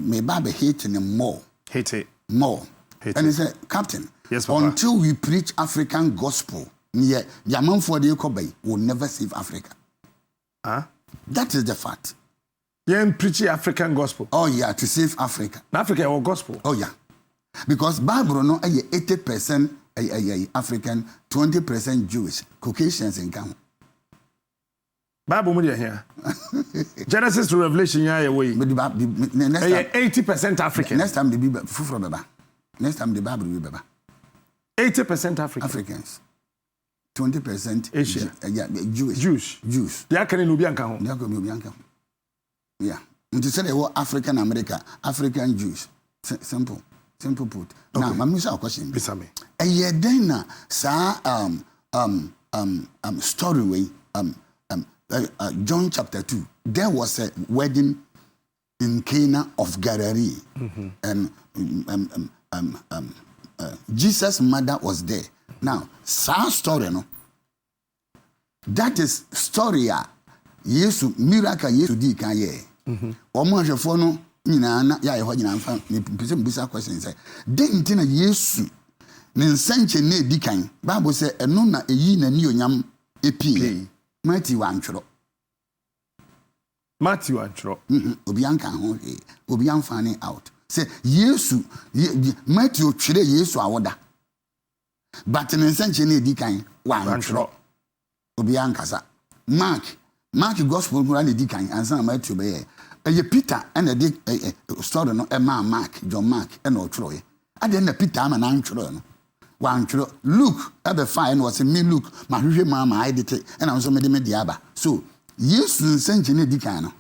may Bible hating him more. Hate it. More. Hate and he it. said, Captain, yes, Papa. Until we preach African gospel, the amount for the Yokobai will never save Africa. Huh? That is the fact. You preach African gospel. Oh yeah, to save Africa. Africa or gospel. Oh yeah, because Bible no 80% African, 20% Jewish, Caucasians in Ghana. Bible media here. Genesis to Revelation yeah way. But the next time, 80% African. Next time the Bible Baba. Next time the Bible will be Baba. 80% African. Africans. 20% Asia. Jewish. They can no be anka ho. Yeah. Until say they were African America, African Jews. Simple put. Okay. Now, my question. Bisame. A year then sa story way John chapter 2. There was a wedding in Cana of Galilee. And Jesus' mother was there. Now, sa story no. That is story Yesu miracle Yesu di kan ye. Omo hwefo no nyina na ya ye ho nyina mfa me pese mbisa question say den ntina Yesu ne nsanche na di kan Bible say eno na eyi na ni onyam epie Matthew antworo obi anka ho obi amfane out say Yesu Matthew twere Yesu awoda but ne nsanche na di kan wantworo obi ankasa Mark gospel no di kan ansa Matthew be ye Peter and the story no Mark John Mark and no tworo ye ade na Peter ma na antworo no wantworo Luke ebe fine was me Luke ma hwehwe ma I did it and also me di aba so Yesu nsanche na di kan no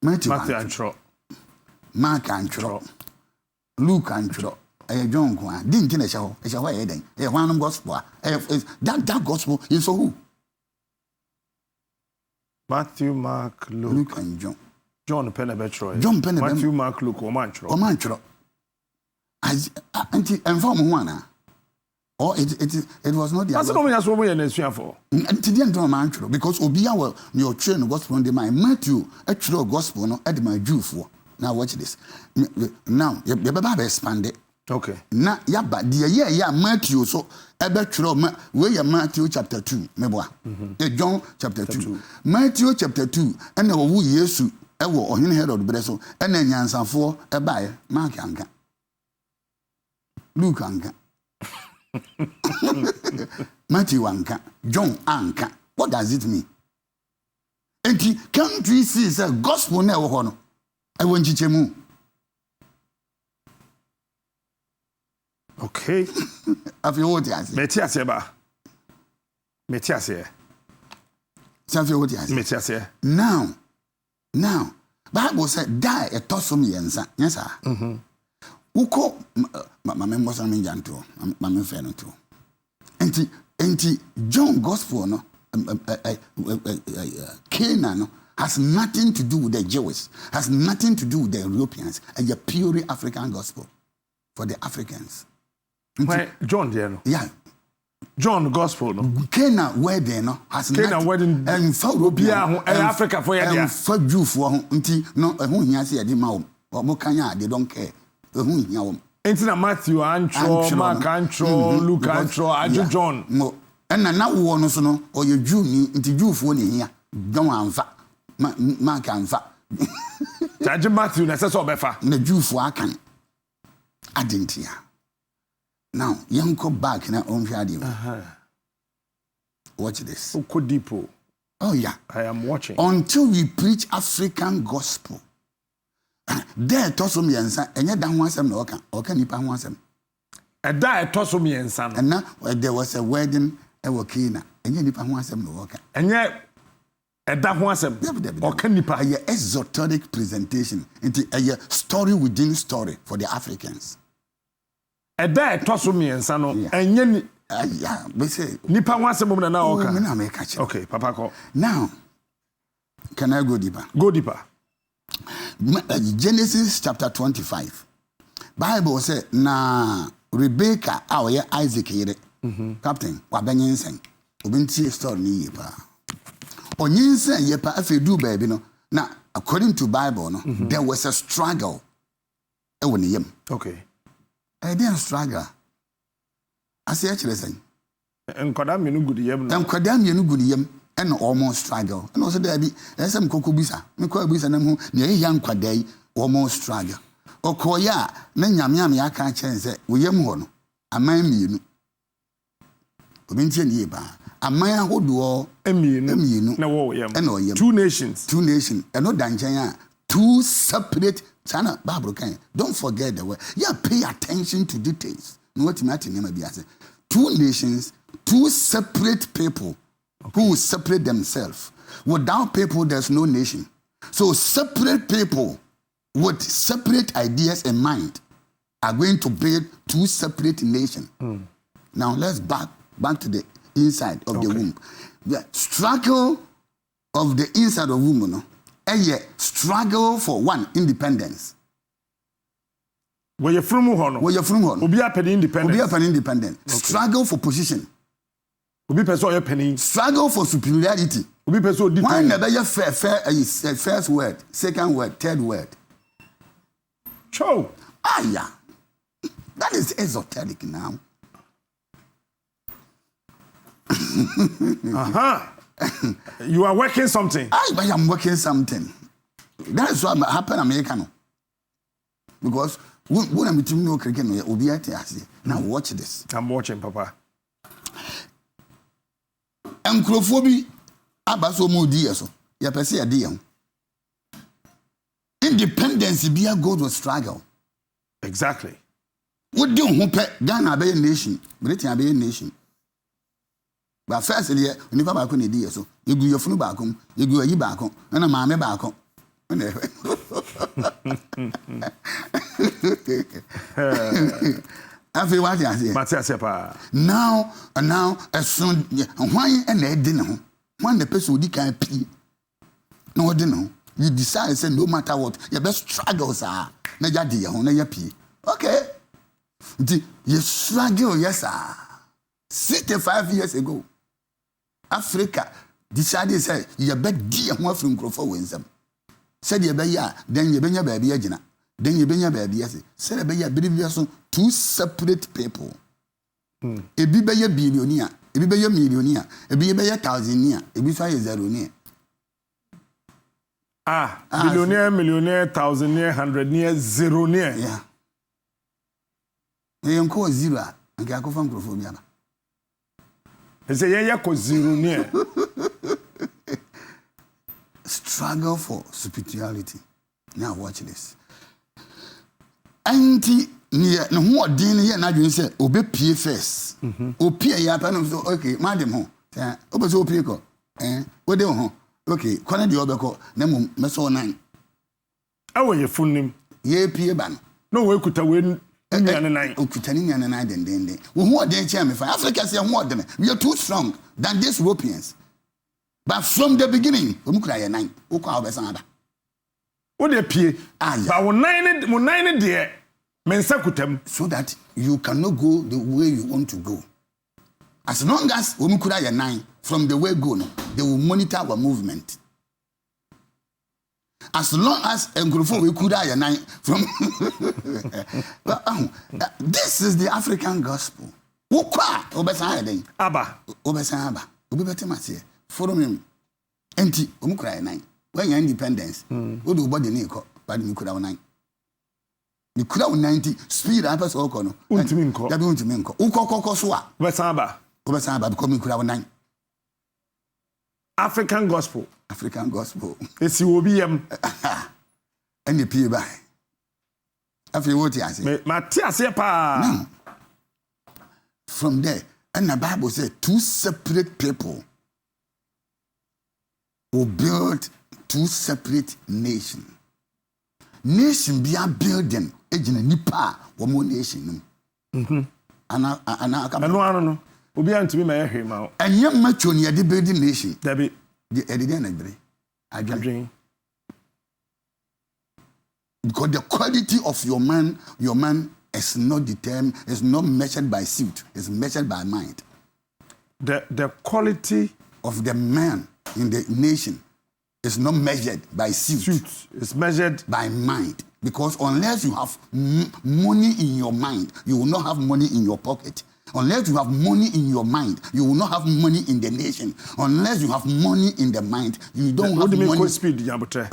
Matthew antworo Mark antworo Luke antworo John kwa din tina shawo ye den hwanum gospel that gospel is for who? Matthew, Mark, Luke and John. John Penebetro. Matthew, Mark, Luke, Omantro. Inform one. Or it was not the other. That's what we are nation for. Until the end of Mantro, because Obia will your train gospel on the mind. Matthew, a true gospel, no, at my Jew for. Now, watch this. Now, your Bible expanded. Okay. Now, yeah, but the Matthew, so ebe true where Matthew chapter 2, meboa. John chapter 2. Matthew chapter 2, and the wu Yesu, ewo ohene head of the breso, and then yansanfo eba Mark anka. Luke anka. Matthew anka. John anka. What does it mean? Enti can't we see say gospel na ewo ho no? I want chichemu. Okay. After what you say? Metiase. After what you say? Metiase. Now, Bible said die a tossum yensa. Yes, sir. Uko mama mbosa minjanto, mama feno to. Enti John Gospel no, Cana no has nothing to do with the Jewish, has nothing to do with the Europeans, and a purely African gospel for the Africans. Why John there no? Yeah. John gospel no. Cana wedding no has Cana wedding and for Robia Africa for ya there. For Jew for nti no ehun hia se yade ma wo. Omo kanya they don't care. Ehun hia wo. Enti na Matthew antro, Mark antro, Luke antro, Aju John. Mo na wo no so no oye Jew ni nti Jew fo ne hia. John anfa. Mark anfa. Taje Matthew na se so obefa. Na Jew fo akan. Adentia. Now, young go back now on watch this. Oh yeah. I am watching. Until we preach African gospel. There tosom yensa enye da ho asem na oka nipa ho asem. There tosom yensa. And now there was a wedding e Cana. Enye nipa ho asem na oka. Enye da ho asem. Oka nipa a esoteric presentation into a story within story for the Africans. There tosom yensa no enye yeah, we say nipa ho asem na oka. Me na make catch. Okay, Papa call. Now, can I go deeper? Go deeper. Genesis chapter 25. Bible say na Rebecca awoye Isaac yere. Captain, wa benyensen. Obi ntie story ni yepa. Onyensen yepa afedu baabi no. Na according to Bible, no, there was a struggle. Okay. I didn't struggle. I say actually saying. And Kodam you good yem. And Kodam you good yem and almost struggle. And also there be some kokubisa. Me ko bisa na mu ne yan kwadai almost struggle. Okoya na nyame ya ka chen say we yem ho no. Aman mienu. Obi ntie ne ba. Aman ahodo emienu. Na wo yem. And oyem. Two nations. And no danchen two separate China Bible can. Don't forget the word. Yeah, pay attention to details. No what matter name be say. Two nations, two separate people who will separate themselves. Without people, there's no nation. So separate people with separate ideas in mind are going to build two separate nations. Now let's back to the inside of the womb. The struggle of the inside of the womb, no? Struggle for one independence. Where you from? Obi apeni independent. Struggle for position. Obi person penny. Struggle for superiority. Obi person different. Why never you first word, second word, third word? Show. Yeah. That is esoteric now. You are working something. I am working something. That is what happened American. Because when I'm between no cricket, now watch this. I'm watching, Papa. Encrophobia, abaso mudi so. Ya pese ya dia. Independence be a God with struggle. Exactly. What do you Ghana be a nation? Britain be a nation. But first, you never back on the idea. So you go your phone back home, you go a year back home, and a mamma back home. I feel what I say. Now, as soon why and they didn't know. When the person would can't pee. No, I didn't know. You decide, say, no matter what, your best struggles are. Naja dear, on your pee. Okay. You struggle, yes, sir. 65 years ago. Africa decided say you bet dear one from Crawford wins them. Said you be ya, then you be your baby agina. Then you be your baby yes. Said be ya two separate people. A be your billionaire, a be your millionaire, a be your thousandaire, a be zeronaire. Millionaire, thousandaire, hundredaire, zeronaire. Yeah. You call zero and go from Crawford. They say, yeah, zero near. Struggle for superiority. Now watch this. Anti near no more din here now you say obe pie first. Opie ya pa no so okay, madam ho. Obe so opie ko. Wo de ho. Okay, kwana de obeko na mum meso 9. Awo ye funim. Ye pie ba no. No we kuta we Okutani nyana den. We who den chair me for Africa say who dem. We are too strong than these Europeans. But from the beginning, we mukra ye 9. Wo kwa obesan ada. Wo de pie. But wo 9 there. Mensa kutam so that you cannot go the way you want to go. As long as we mukra ye 9 from the way go no, they will monitor our movement. As long as Nkrofo we could have 9 from this is the African gospel. Wokwa obesan den. Aba. Obesan aba. Obi betemase. Follow me. Enti omukura 9. When you independence, we do body ni ko, but me could have 9. Me could have 90 speed up so ko no. Untimi nko. Ya be untimi nko. Ukokoko so a. Obesan aba. Obesan aba because me could have 9. African gospel. Esi obi yam. Any pie by. Afi what you say? Ma ti ase pa. From there, and the Bible says two separate people will build two separate nations. Nation be a building, ejina nipa wo mo nation no. Ana no. Obi antimi ma yehwe ma. Enye macho ne de building nation. Dabi. The editor and agree. Adwin. Because the quality of your man is not determined, is not measured by suit, it's measured by mind. The quality of the man in the nation is not measured by suit. It's measured by mind. Because unless you have money in your mind, you will not have money in your pocket. Unless you have money in your mind, you will not have money in the nation. Unless you have money in the mind, you don't have money. What speed, Yabutre?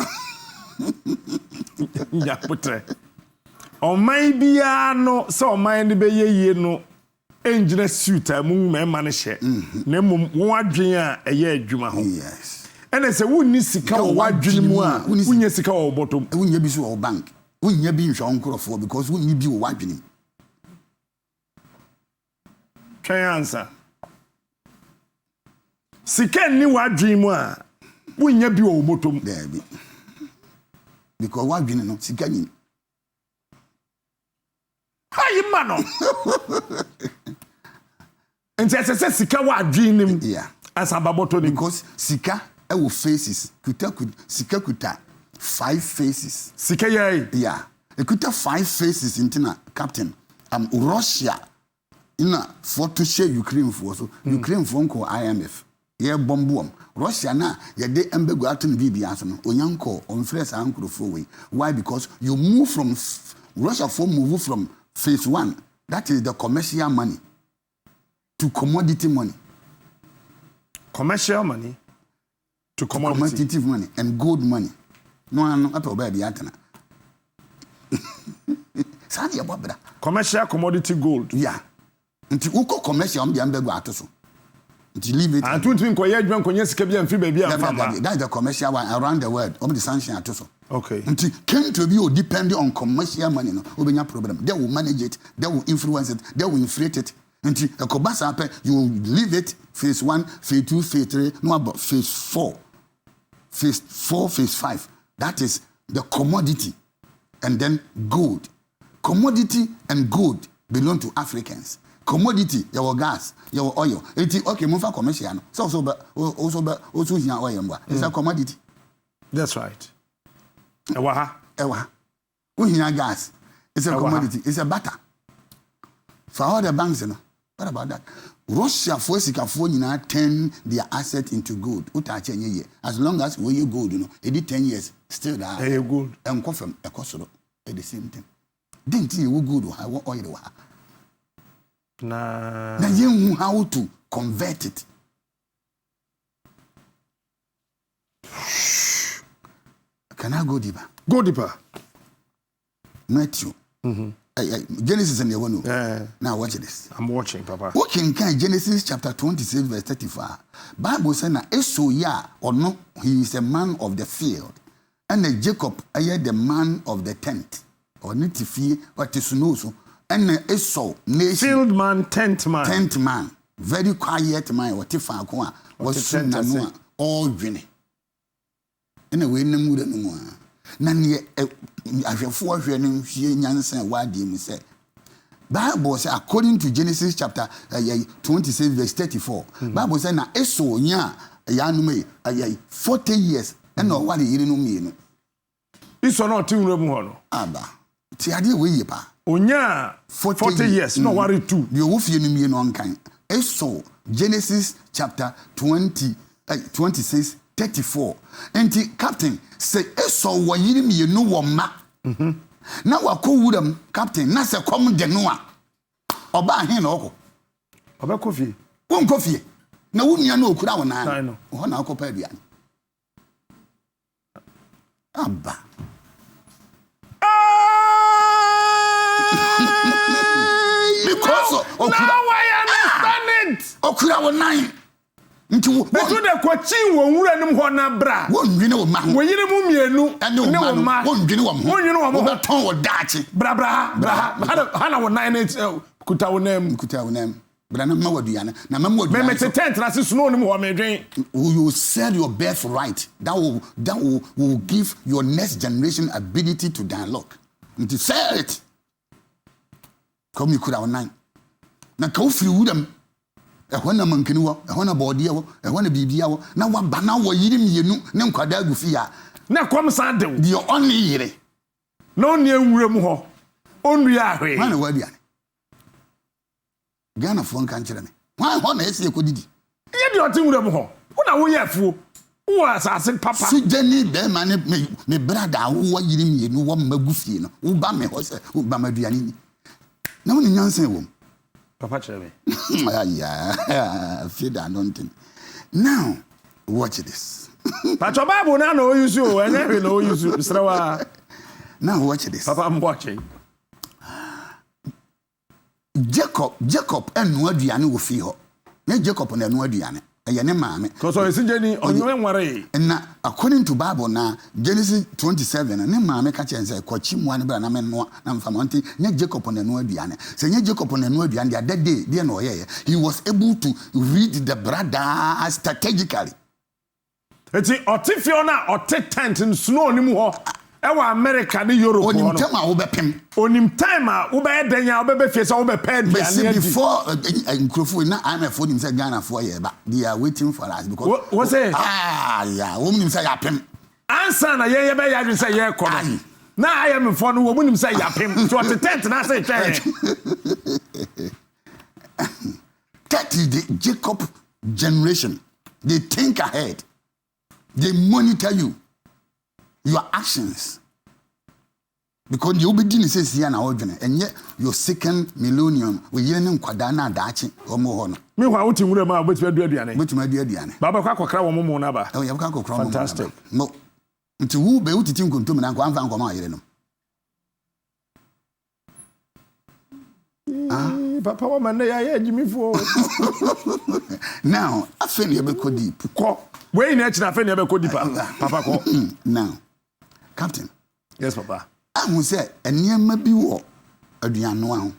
Yabutre. O my bia no so mind be ye no engineer suit mu me man she. Na mum wo adwen a eye adwuma ho. Yes. And say wonni sika wo adwen mu a wonni sika wo bottom. Wonni bi so wo bank. Wonni bi nhwe onkrofo because wonni bi wo adwen. Try answer. Sika ni wo adwen mu a wonni bi wo bottom. There be. Because wo adwen no sika ni. Hi mano. And say sika wo adwen nim. Yeah. As ababoto nim because sika e wo faces. Sika kuta 5 faces. Sika yai. Yeah. E kuta 5 faces intina captain. Russia ina for to share Ukraine for so Ukraine for nko IMF. Ye bombuom. Russia na ye de embegu atum bibia so no. Onyanko on fresh ankrofo we. Why? Because you move from Russia move from phase 1. That is the commercial money to commodity money. Commercial money to commodity money and gold money. No, up baby atana. Sadi abobra. Commercial commodity gold. Yeah. Nti uko commercial am de ambegu atoso. Nti leave it. And twin ko ye adwan konye sika bia mfi ba bia mfa. That's the commercial one around the world. Of the sanction atoso. Okay. Nti came to be depending on commercial money no. Obenya problem. They will manage it, they will influence it, they will inflate it. Until a kobasa happen, you will leave it phase 1, phase 2, phase 3, no about phase 4. Phase 4, phase 5. That is the commodity. And then gold. Commodity and gold belong to Africans. Commodity, your gas, your oil. Okay, move for commercial. So also here oil. It's a commodity. That's right. Ewa. We here gas. It's a commodity. It's a butter. For all the banks, you know. What about that? Russia for Sikafo turn their asset into gold. As long as we gold, you know, it did 10 years, still that. Gold. And confirm a cost at the same time. Didn't you good or how oil? Nah. Now you know how to convert it. Can I go deeper? Go deeper. Matthew. Genesis and you now watch this. I'm watching, Papa. Walking Genesis chapter 26, verse 35. Bible says na Esau or no, he is a man of the field. And Jacob the man of the tent. Or nitifi what is no so. And Esau nation. Field man, tent man. Tent man. Very quiet man. What if I go was soon all journey. In a way, no mood no more. Nani ahwefo ahwenim hie nyansa wadi mu say Bible say according to Genesis chapter 26 verse 34 Bible say na Esau nya yanum 40 years and no wale yire no mienu Esau no tinwura mu ho no aba ti ade we yi pa onya 40 years no worry too the ofie no mienu onkan Esau Genesis chapter 26 34 and the captain say Esau wa yiri mienu wo ma na wako wuram captain na se kom de no a oba ahen na okọ oba kofie won kofie na wunua na okura wona no ho na akopa aduane aba because okura now I understand it okura wona Betu de kwachi wo nwura nim ho na bra. Wondwene wo ma ho. Wo yire mu mienu ne wo ma. Wondwene wo ho. Wondwene wo ho. Ton wo daachi. Bra. Hana wo nine kuta wo nam. Kuta wo nam. Bra na ma waduane. Na ma waduane. Me tent na se snow nim ho me dwen. You sell your birthright. That will give your next generation ability to dialogue. And to sell it. Come you could have nine. Na ka ofiri wudam. Ehona mankini wo, ehona bode wo, ehona bibia wo, na wa bana wo yiri mienu ne nkwada agufi a. Na kom san de wo. De oni yire. Na oni enwura mu ho. Onu ya ahwe. Mana waduane. Gana fon kan kire me. Wan ho na ese ekodidi. Ye de oti nwura mu ho. Wo na wo ye afuo. Who assassin papa? So Jenny, them and me brother who are you no one magufino, who ba me horse, who ba me diani. No one in Yansen. Papa Cherry. Yeah, feed that don't think. Now, watch this. But your Bible now know you, and every know you, Mr. Now, watch this. Papa, I'm watching. Jacob, and no diani will feel. Ne Jacob and no diani. Ayane maame. Because I see Jenny on your worry. And now, according to Bible now, Genesis 27, and then maame catch and say, Coachim one brother, and from Monty, ne Jacob on the no diane. Say, Jacob on the no diane, that day, dear no, he was able to read the brother strategically. It's Otifiona or tent in snow anymore. Ewa America ni Europe. Onim time a obepem. Onim time a obe denya obe face obe pay. Before Nkrofo na IMF for him say Ghana for year but they are waiting for us because what's it? Yeah, woman say yapem. Answer na ye be ya say ye kono. Na IMF for no woman say yapem. So at tent na say try. That is the Jacob generation. They think ahead. They monitor you. Your actions. Because you be doing this here now, and yet your second millennium, we yearn Quadana Dachi or more. Meanwhile, what you would have which we do Diane. Which my dear Diane. Baba Kakra Momo Naba. Oh, you have Kakra. Fantastic. No. Until who be to think to me and one van come Papa, man, I Jimmy for. Now, I feel you be deep. Wait, next, I feel you be deep. Papa, now. Captain. Yes, Papa. I will say, and near maybe war a diano.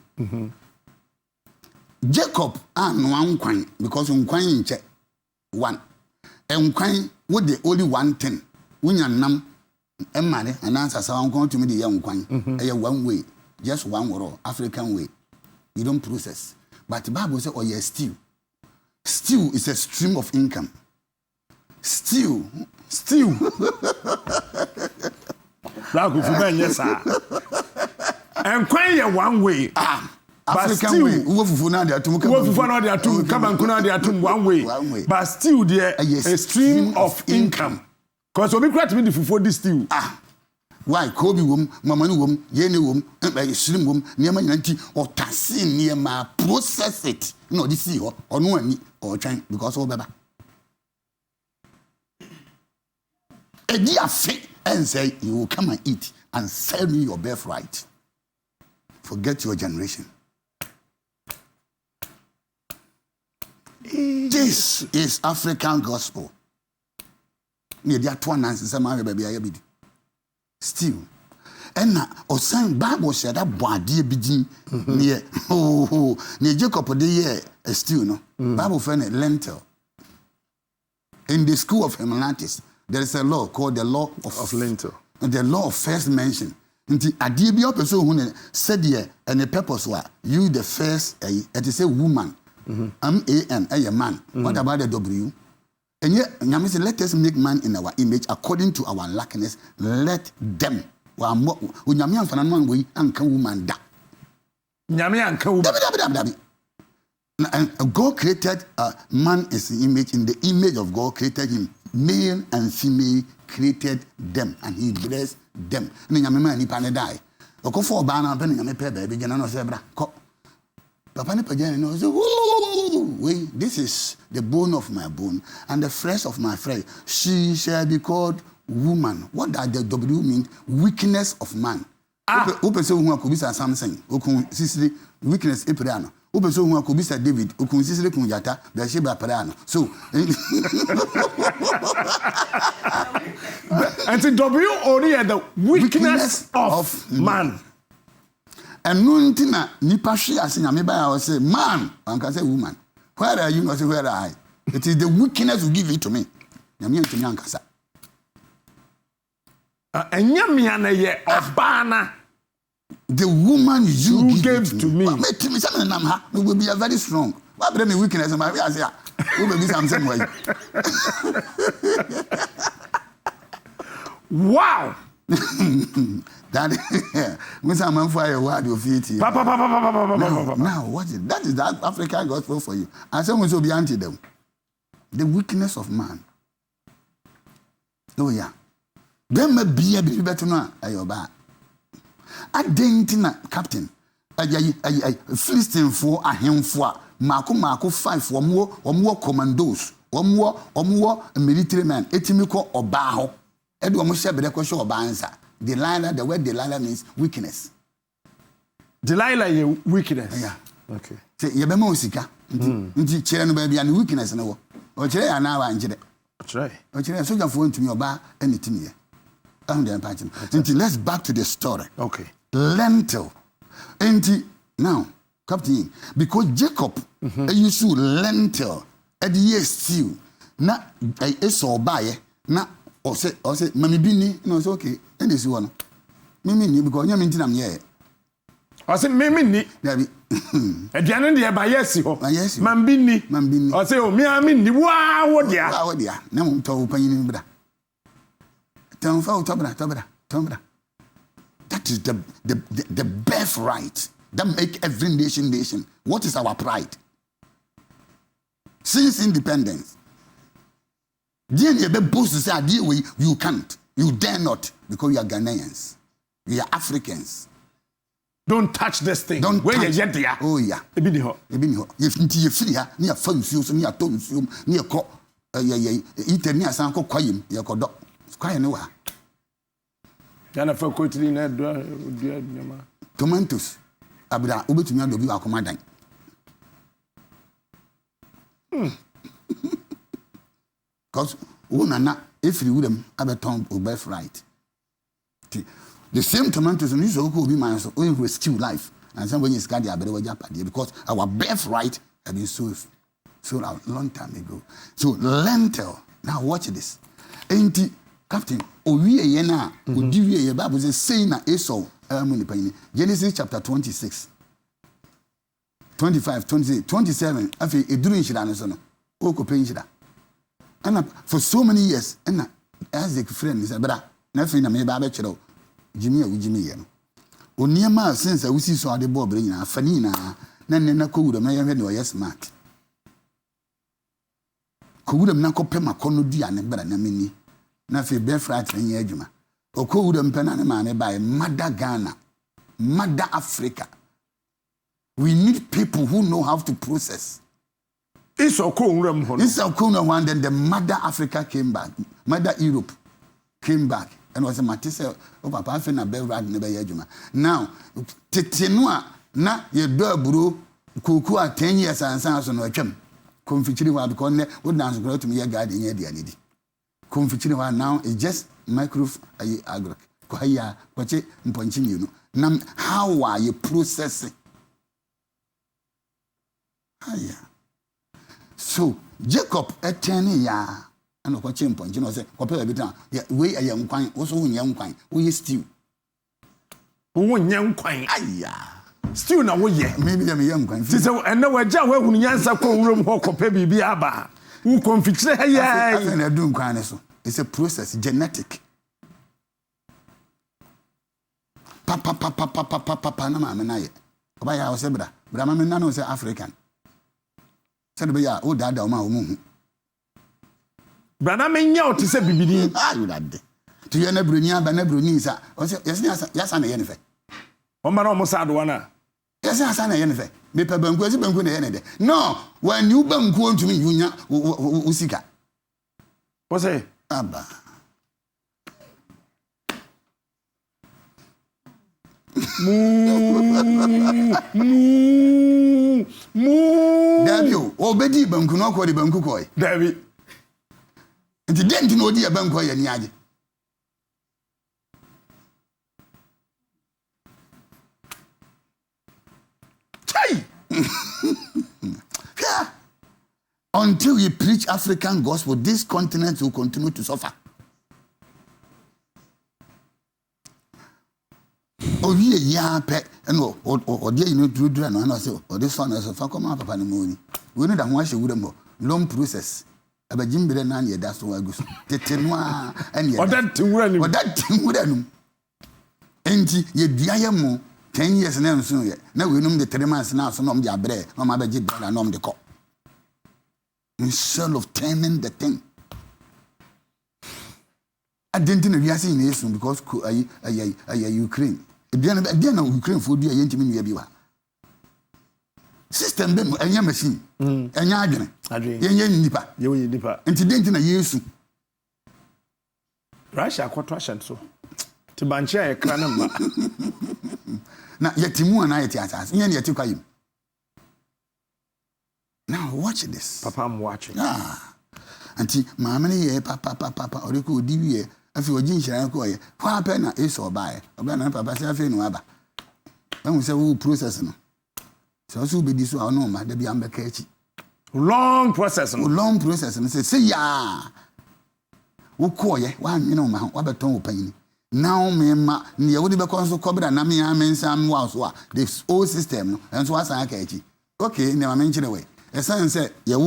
Jacob, no one coin because coin check one. And coin would the only one thing. When you're numb and money and answer someone going to me the young coin. One way, just one word, African way. You don't process. But the Bible says, oh, yes, stew. Stew is a stream of income. Stew. That could be yes, sir. And quite one way. African way. Who to come and one way. But still there a stream of income. Because we create me for this stew. Why Kobe wom, Mamanu wom, Yene wom, Slim wom, near my auntie or Tassin near my process it. No, this year or no one or trying because all Baba. A dear fate and say you will come and eat and sell me your birthright. Forget your generation. This is African gospel. Near the Atuanan, baby, I be still. And or some Bible said that body begin near near Jacob the year still no. Bible friend lentil. In the school of humanities, there is a law called the law of lentil. The law of first mention. Nti adie bi person who said here and the purpose was you the first it is a woman. M-A-N, a man. What about the W? And yet, Nyame said, let us make man in our image according to our likeness. Let them. Nyame amfana no anwe anka woman da. Nyame anka woman. And God created man as the image. In the image of God created him. Male and female created them. And he blessed them. And Nyame man nipa ne die. Okofo ba na pen Nyame pe baby gena no se bra. Papa ne pagya no say wait, this is the bone of my bone and the flesh of my flesh. She shall be called woman. What does the W mean? Weakness of man. Open so who could be something. Okun sisiri weakness epriano. Open so who could be David. Okun sisiri kunjata. The sheba priano. So and the W only at the weakness of man. And no tina nipa hwe ase nyame ba ya say man and can say woman. Where are you? I say where are I? It is the weakness who give it to me. Nyame ntimi ankasa. Enyame na ye obana. The woman you gave to me. We will be very strong. Why bring me weakness? My I say, who will be something way. Wow. That Mr. Manfire, what you feel? Now, what is that? Is that African gospel for you? And someone will be anti them. The weakness of man. Oh yeah. Then may be a bit better now. Ayoba. I didn't captain. Philistine for a him for Marco 5 or more commandos or more military man. Etimiko or Baho. Edward Moshe Bedeko or Banza. Delilah, the word Delilah means weakness. Delilah, your weakness. Yeah. Okay. Say, Yabemo Sika. Indeed, Children baby and weakness no. Or Chile and now Angela. That's right. Or Chile, so you're going to me about anything here. Until let's back to the story. Okay. Lentil. Now, Captain, because Jacob used to lentil at the year stew. Na Esau buy na or say Mammy Bini, no, it's okay. And this one. Mimi, because you're minting I'm here. I said, Mimi, Debbie. At the end of yes, yes, Mambini. I say, oh, me, I mean, wow, what dear. Wow, dear. No, to open in. Don't fall, Tobra. That is the birthright that make every nation. What is our pride? Since independence, DNA boast to say, you can't, you dare not, because you are Ghanaians, we are Africans. Don't touch this thing. Don't where touch. You get there. Oh yeah. Ebini ho. If you free here, near funds, near tones, near co. Eat near San Coquim, your codo. Quite nowhere. Yana for quickly, Tomatoes. Abra, Ubi to me, I'll be our commandant. Because one if you wouldn't have a tongue or birthright. The same tomatoes and you will be my own rescue life. And some when you scan the better Japan because our birthright have been sold out long time ago. So lentil. Now watch this. Ain't Captain? Owie yena odiwie ye Bible say na Esau Genesis chapter 26. 25, 26, 27. Afi eduru nshira no so no. Okope nshira. And for so many years, and as the friend is brother, nothing na me ba be kire Jimmy ye no. Oniema since we see so ade bo bre nyina afani na na kowura ma ye hwe no yes smart. Kowura na kopem akono dua ne bra na meni. Na fe birthright na ye adwuma. Okowura mpena ne ma ne ba Mother Ghana, Mother Africa. We need people who know how to process. It's a cool room. It's a cool one. Then the Mother Africa came back. Mother Europe came back. And was a matisse of a parfum and bell rag never yajuma. Now, Tetenua, na ye bro, Kukua 10 years and sounds on a chum. Confituriwa because would dance grow to me a guardian ye dear lady. Confituriwa now is just micro agro. Kohaya, Poche, and Ponchin, you know. How are you processing? So, Jacob at 10 years. And what chain point, you know, say, compare every time. Yeah, we a young quine, also young quine, we stew. One young quine, still now, yeah, maybe I'm a young quine. And no, I just won't answer room walk or baby be abba. Who confits, yeah, and I do quine. It's a process, genetic. Papa, no, I'm an eye. By our zebra, but I'm a nano African. Said by oh, dad, my Brana menya to say bibidi you that to your nebrunia banebrunia yes and anything. Omar almost had one. Yes, and anything. Me pebangu bangu na yenede. No, when you bangu to me you usika. What's it? Abba. Dabi o obedi bangu no ko de bangu ko. Dabi. Nti dent no di abanko ya ni age. Chai. Yeah. Until we preach African gospel, this continent will continue to suffer. Oh yeah, pe no or there you know do no say or this one is for come papa no money. We know that one she would long process. Aba jimbere na ye da so aguso tetenoa ene o that timura num enti ye dua ye mo 10 years na nso ye na we num de 3 months na so no de abre no ma ba gi dollar no de ko instead of turning the thing didn't know we are seeing this because Ukraine. Again, Ukraine for the Yentimin. System them and your machine. And Yagan. Nipa. You nipa. Incident in a use. Russia, quite Russian so. To Bancha, a cranum. Now, yet Timu and I at us. Yet you call. Now, watch this. Papa, I'm watching. Auntie, Mamma, Papa, or you could deviate. If you were ginger, what happened is or buy. A banana, Papa, Selfie, no other. Then we say, who process no. So, be this one, no, my baby, I'm catchy. Long process. Long process. And say, ya. Who call ye? 1 minute, what a tongue pain. Now, me, near would be console cobra, and I mean, some was what this old system, and so was I catchy. Okay, never mention away. A son said, you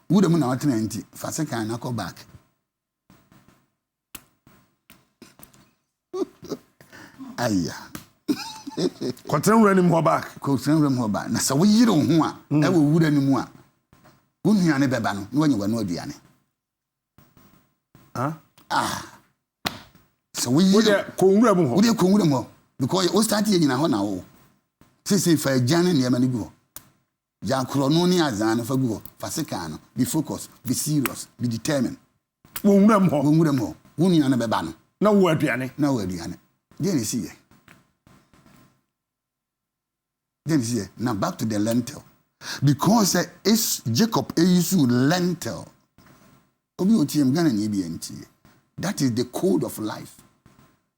would have been out 20 for a second, I go back. Aya. Continue running more back. Continue more back. Now, so we don't want, I would anymore. Wouldn't you any baban when you were no Diane? So we would come more because you started in a honor. Say for a Jan and Yamanigo. Jacrononi as an of a go, Fasecano, be focused, be serious, be determined. Won't more. Won't you any baban? No word, Diane. No word, Diane. Then you see. Then you see. Now back to the lentil. Because it's Jacob Eyisu lentil. That is the code of life.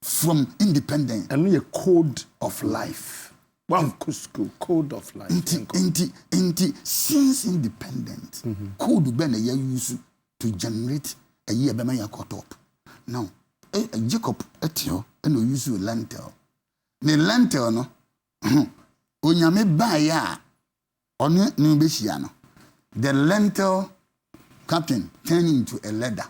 From independence. And a code of life. One school code of life. Since independence, code ben a year used to generate a year by my caught up. Now, Jacob Etio and we use lentil. The lentil no Onyame baya on Nubesiano. The lentil captain turned into a ladder.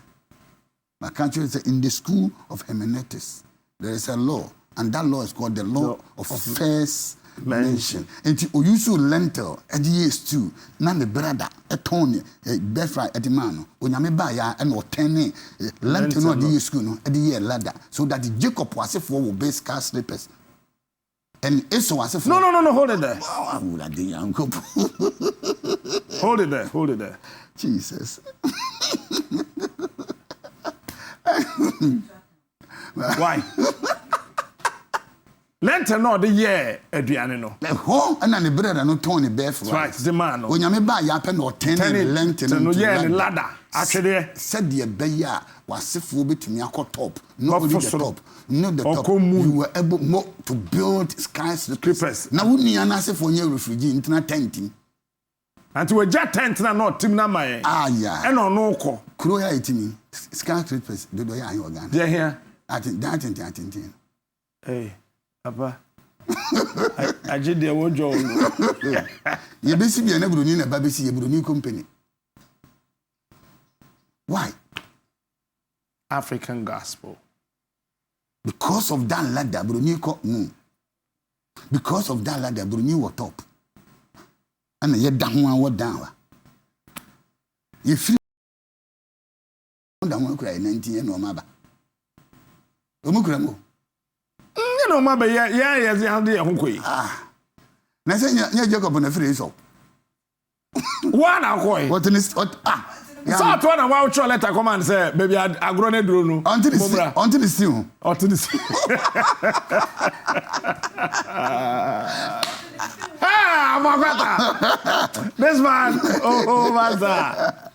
My country is in the school of hermeneutics. There is a law, and that law is called the law of first mention. And you use lentil at the years too. Now the brother, a Tony, a Bethra at the man, Onyame baya and or 10 lentil no the school at the year ladder. So that Jacob was a for base car slippers. And Esau was a No, hold it there. Hold it there. Jesus. Why? Lenten no the year aduane no. And then the brother no Tony Beth. Right, the man. When you buy ya pen or 10 lenten no year ladder. Actually, said the beya was if we between your top. No the top. No the top. You were able more to build skyscrapers. Now we need an answer for your refugee internet tenting. And to a jet tent na not team na my. Yeah. And no ko. Kroya itimi. Skyscrapers do ya your gun. They here. I think that. Hey, Papa. I did the old job. You basically are never in a babysy, a new company. Why? African gospel. Because of that ladder, Bruni caught moon. Because of that ladder, Bruni was top. And yet down one down. You feel down one cry 19 and no maba. Omukramo. No maba yes, how do you Now say you Jacob on the free so. One akoi. What is what so to na wa ucho letter come and say baby I grow ne duro no. Until the still. Amoako Attah. This man, oh, master.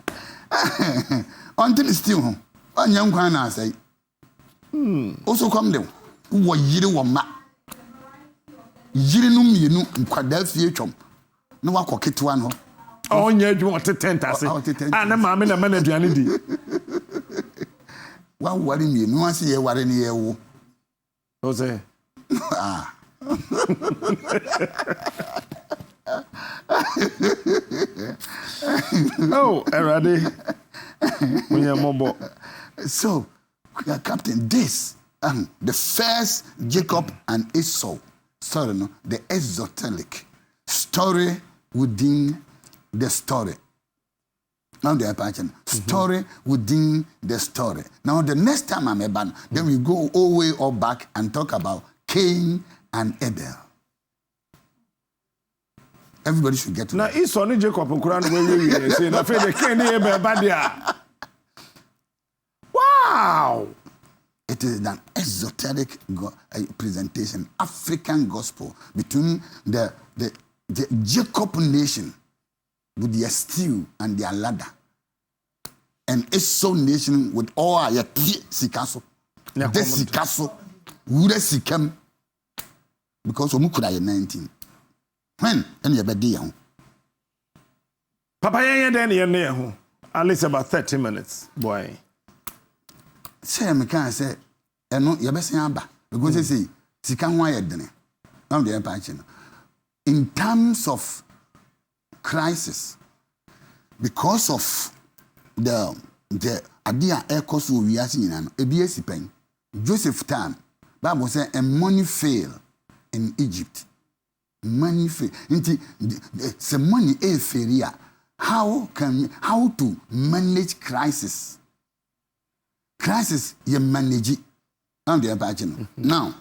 Until it's still, on young quan, I say. Also come there. What you want, ma? Yirinum, you know, Quadelphia chum. No one cocket one. Oh, yeah, you want to tent us. And a mamma and a manager. One worry me, no one see a worry near. Jose. Oh, already. So, Captain, this the first Jacob and Esau story, no, the esoteric story within the story. Now the patching story within the story. Now the next time I'm about, then we go all the way all back and talk about Cain and Abel. Everybody should get to now. It's only Jacob and Quran where we say na fe the Cain and Abel badia. Wow! It is an esoteric presentation, African gospel between the Jacob nation with their stew and their ladder, and Esau nation with all their sikaso, the sikaso, would sikam, because Omukura 19. When and your bed, Papa, then at least about 30 minutes, boy. Say, I can't say, and no, you're best because they say, Sikan wired dinner. I'm the empire. In terms of crisis, because of the idea air cost we are seeing an ABS pen, Joseph time, Bible said, and money fail in Egypt. Money fail. The money a failure. How to manage crisis? Crisis, you manage it. I'm the empire. Now,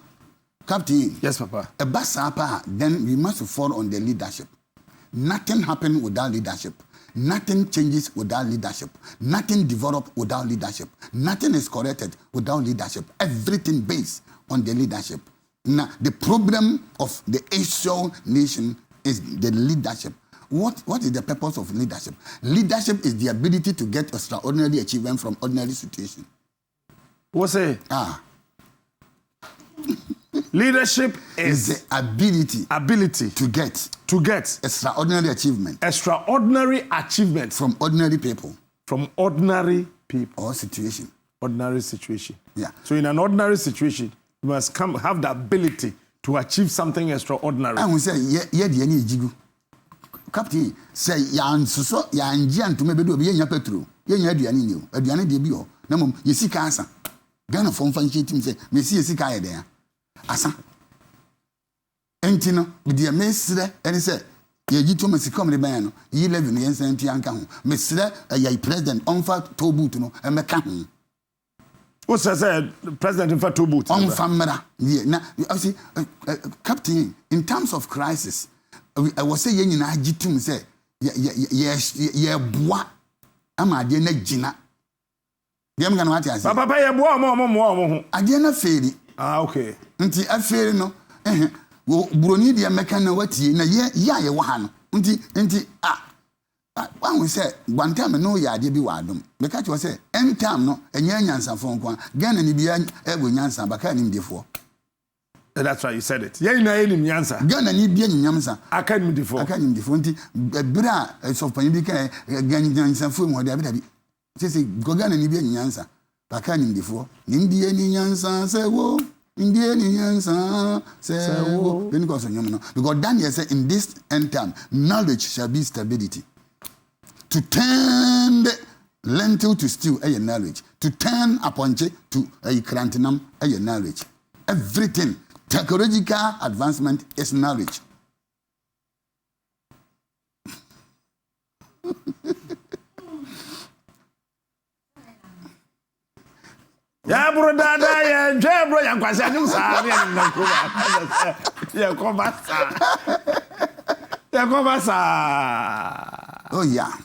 Captain. Yes, Papa. A basapa, then we must fall on the leadership. Nothing happens without leadership. Nothing changes without leadership. Nothing develops without leadership. Nothing is corrected without leadership. Everything based on the leadership. Now, the problem of the Asian nation is the leadership. What is the purpose of leadership? Leadership is the ability to get extraordinary achievement from ordinary situation. What's it? Leadership is the ability to get extraordinary achievement. Extraordinary achievement from ordinary people. From ordinary people. Or situation. Ordinary situation. Yeah. So in an ordinary situation, you must have the ability to achieve something extraordinary. And we say, yeah, the any jigu. Captain, say, yan so yan jian to maybe do be nya petro. Yen aduane ni o. Aduane de bi o. Na mom yesika asa. Ghana from fan team say, me see yesika ye there. Asa. Entino, with the mesre, and he said, ye to me come the man, ye live in the ancient Yankan. Mesre, a president, on fat to boot, no, and Mecan. What's I said, President in fact to boot? On famera. Now, I see, Captain, in terms of crisis, I was saying, I jitum say, yes, ye bois, am I dear Gina. The young man, what I say, Papa, ye bois, more. I did not fail. Okay. Until I fail no. Bruni dia mekana wati na ye wa no. Until when we say one time no ya de bi wadom. Meka cho say any time no enya nyansa fon kwa. Gana ni bia ego nyansa baka ni mdefo. That's right, you said it. Yeah, na enim nyansa. Gana ni bia nyamsa. Aka ni mdefo. Until bra so pan bi kan gana nyansa fo mo da bi. Say gana ni bia nyansa. Baka ni mdefo. Ni bia ni nyansa say wo. Because Daniel said, in this end time, knowledge shall be stability. To turn the lentil to stew, a knowledge. To turn aponche to a crantinum, a knowledge. Everything, technological advancement is knowledge. Ya bro dada ya nje bro ya kwase anyum sa na nkoma ya koma sa oh yeah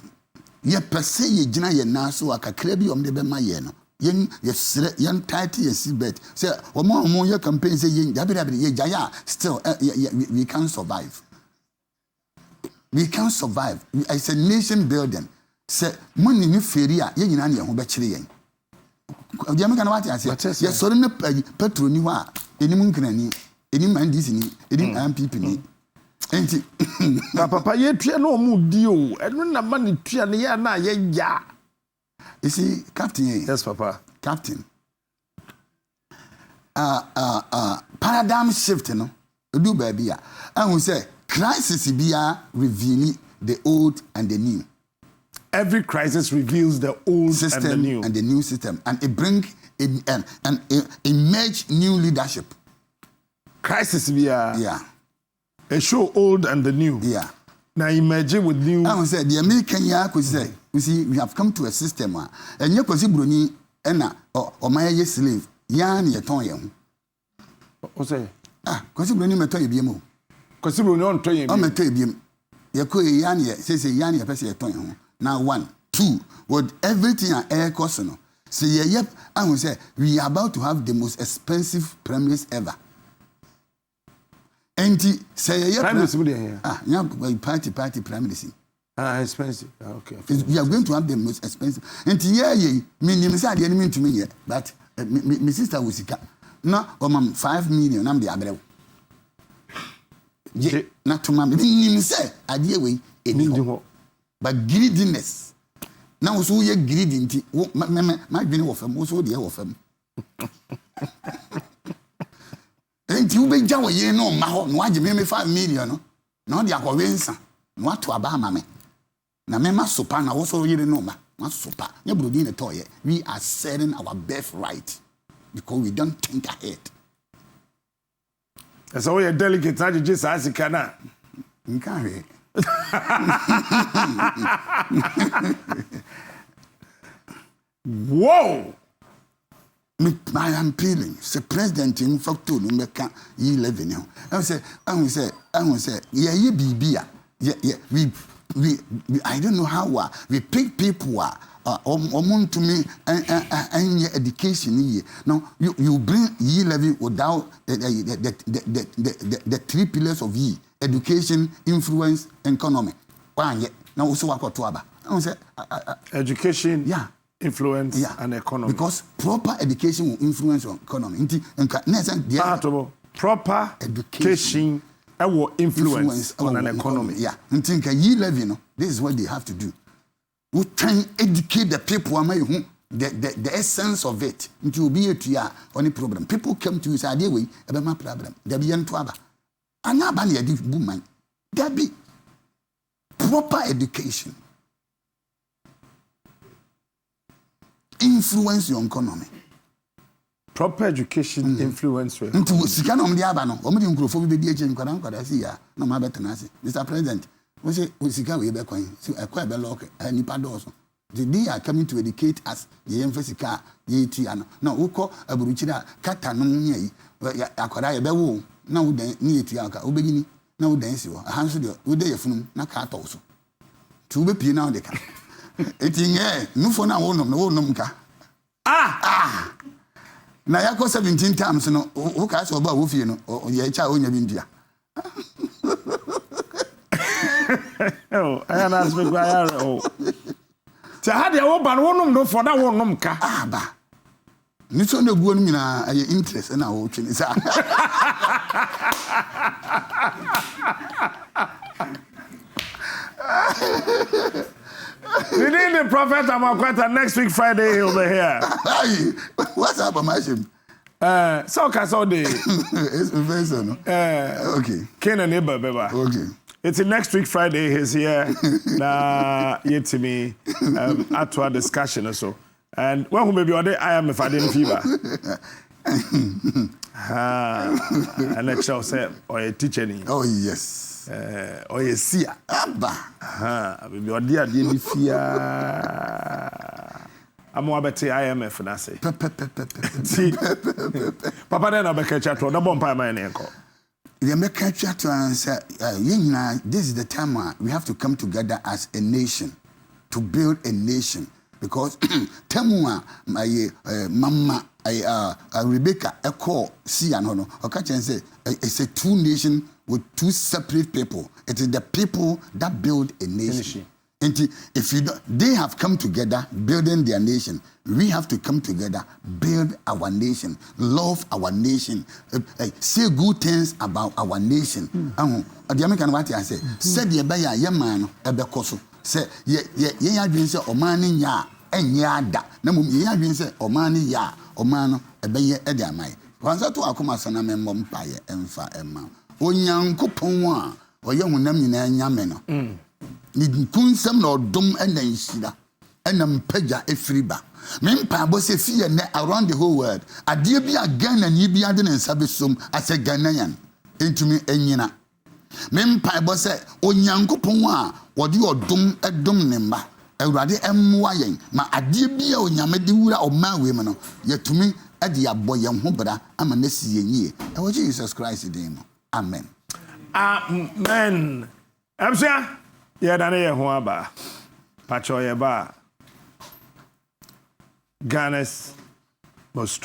ye pese ye gina ye na so akakra bi om de be ma ye no yen ye sre yen tight ye sibet say omo ye campaign say ye dabi ye jaya still we can survive. It's a nation building. Say money ni feria ye nyina na ye ho be kire yen. Diam kan what I say. Yes, so na petrol ni ho a enim nkrani, enim mandisi ni, enim MPP ni. Enti na papa ye tua na omu di o. Enu na ma ni tua na ya na ye ya. You see, Captain. Yes, Papa. Captain. Paradigm shift no. Do baby ya. And we say crisis bia reveal the old and the new. Every crisis reveals the old system and the new. And the new system. And it brings an emerge new leadership. Crisis via yeah. A show old and the new. Yeah. Now imagine with new. I said the American ya could say, you see, we have come to a system and you could see Bruni ena or my slave, yan ye ton yam. What say? Because Bruni meto ybiemo. Because Bruni on toy yam. Meto ybiemo. Yako yan ye, says a yan ye person ton yam. Now 1, 2, with everything and air cost. So yep, I will say we are about to have the most expensive premise ever. And say yep, party premise. Expensive. Okay. We are going to have the most expensive. And meaning say the enemy to me yet, but my sister was sick. No, 5 million. I'm the abrew. Not to my say idea way, but greediness. Now so ye greedy my being of him, also the of him. And you be jaw ye no ma no age me 5 million no de akwensa no ato aba mame na me masopa na wo so ye no ma masopa nye brodi ne toye. We are selling our birthright because we don't think ahead. So we are delicate na just as kana nka Whoa! I am feeling. The president in fact to me can ye live in. I will say, yeah, ye be we I don't know how we pick people among to me and education ye. Now you bring ye levy without the 3 pillars of ye: education, influence, economy. Now also what to aba. I will say education. Yeah. Influence and economy. Because proper education will influence on economy. Proper education will influence on an economy. Yeah. This is what they have to do. We try and educate the people the essence of it. It will be a only problem. People come to you say, "Way about my problem." There be antoaba. Anabani adi woman. There be proper education. Influence your economy. Proper education influence your economy. Mr. President, we say we sika we be kwan. So ekwa be lock nipa doso. They are coming to educate us. The emphasis car ye tiano. Na uko aburuchira kata no nyai. Akwara ye be wo. Na wo dan ni etua ka. Obegini na wo dan si wo. Ahanso de wo de yefunum na ka to so. Tu be pie na wo de ka. Etinge nufo na wo nom ka na yako 17 times no wo ka so ba wo fie no ye cha onya bi ndia I na ask me gwa ti ha de wo ba no nom no for na wo nom ka ba ni so na guo no mina aye interest na wo twini sa We need the prophet Amoako Attah next week Friday. He'll be here. What's up, Amashim? So Kasode. It's professor, no? Okay. Ken and neighbor, beba. Okay. It's next week Friday. He's here. Na yet me at our discussion or so. And when maybe on the IMF I didn't fever. And let you say or a teacher. Oh yes. Or a seer. Abba. Baby, or dear fear. I'm more about IMF and I say. Papa, then I'll be catch up to the bomb by my uncle. The American chat and say, this is the time we have to come together as a nation to build a nation. Because Temua, my mama, Rebecca, a call, see, and no, or catch and say, it's a 2 nation with 2 separate people. It is the people that build a nation. And if you don't, they have come together building their nation. We have to come together, build our nation, love our nation, say good things about our nation. The American what I say, said ye buy a man ebekoso. Say ye adwin say omani ya enya da. Na mum ye adwin say omani ya omano ebeye e dia mai. Wanza to akoma so na memmo mpaye emfa emma. Onyankopon a oye hunam nyina nyame no. Ni kunsam na odom ena nhira ena mpaja efriba. Me mpa bo se fie ne around the whole world. Ade bia Ghana ni bia de nsa besom ase Ghanaian. Entumi enyina. Mempaebɔ sɛ onyankopɔn a wɔde ɔdom ɛdom ne mba awurade ɛmmoa yɛn ma adeɛ bi a onyame de wura ɔman wei mu no yɛtumi ɛde abɔ yɛn ho bra ama na si yɛn yie ɛwɔ Jesus Christ din mu amen. Amen. Absia yɛdane yɛn ho aba pacho yɛba Ghana's most